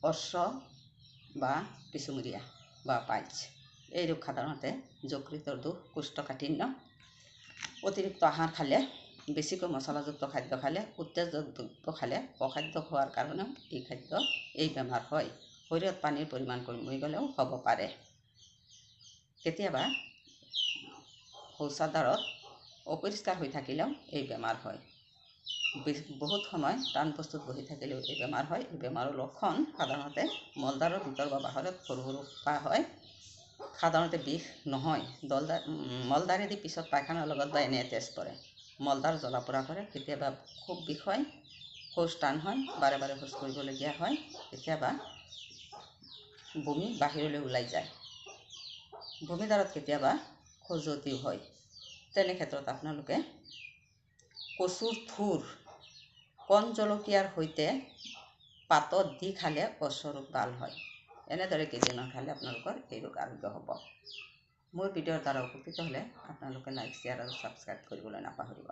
অশ্ব বা পিছুমুৰীয়া বা পাইলছ। এই ৰোগ সাধাৰণতে যকৃতৰ দোষ, কোষ্ঠকাঠিন্য, অতিৰিক্ত আহাৰ খালে, বেছিকৈ মছলাযুক্ত খাদ্য খালে, উত্তেজকযুক্ত খালে, অখাদ্য খোৱাৰ কাৰণেও এই বেমাৰ হয়। শৰীৰত পানীৰ পৰিমাণ কমি গ'লেও হ'ব পাৰে। কেতিয়াবা শৌচাগাৰত অপৰিষ্কাৰ হৈ থাকিলেও এই বেমাৰ হয়। বহুত সময় টান বস্তুত বহি থাকিলেও এই বেমাৰ হয়। এই বেমাৰৰ লক্ষণ সাধাৰণতে মলদ্বাৰৰ ভিতৰ বা বাহিৰত সৰু সৰু পাহ হয়। সাধাৰণতে বিষ নহয়। মলদ্বাৰেদি পিছত পায়খানাৰ লগত বা এনে তেজ পৰে। মলদ্বাৰ জ্বলা পোৰা কৰে। কেতিয়াবা খুব বিষ হয়, শৌচ টান হয়, বাৰে বাৰে শৌচ কৰিবলগীয়া হয়। কেতিয়াবা বমি বাহিৰলৈ ওলাই যায়। বমিদ্বাৰত কেতিয়াবা খজুৱতিও হয়। তেনে ক্ষেত্ৰত আপোনালোকে কচুৰ থুৰ কণ জলকীয়াৰ সৈতে পাতত দি খালে অশ্ব ৰোগ ভাল হয়। এনেদৰে কেইদিনমান খালে আপোনালোকৰ এই ৰোগ আৰোগ্য হ'ব। মোৰ ভিডিঅ'ৰ দ্বাৰা উপকৃত হ'লে আপোনালোকে লাইক, শ্বেয়াৰ আৰু ছাবস্ক্ৰাইব কৰিবলৈ নাপাহৰিব।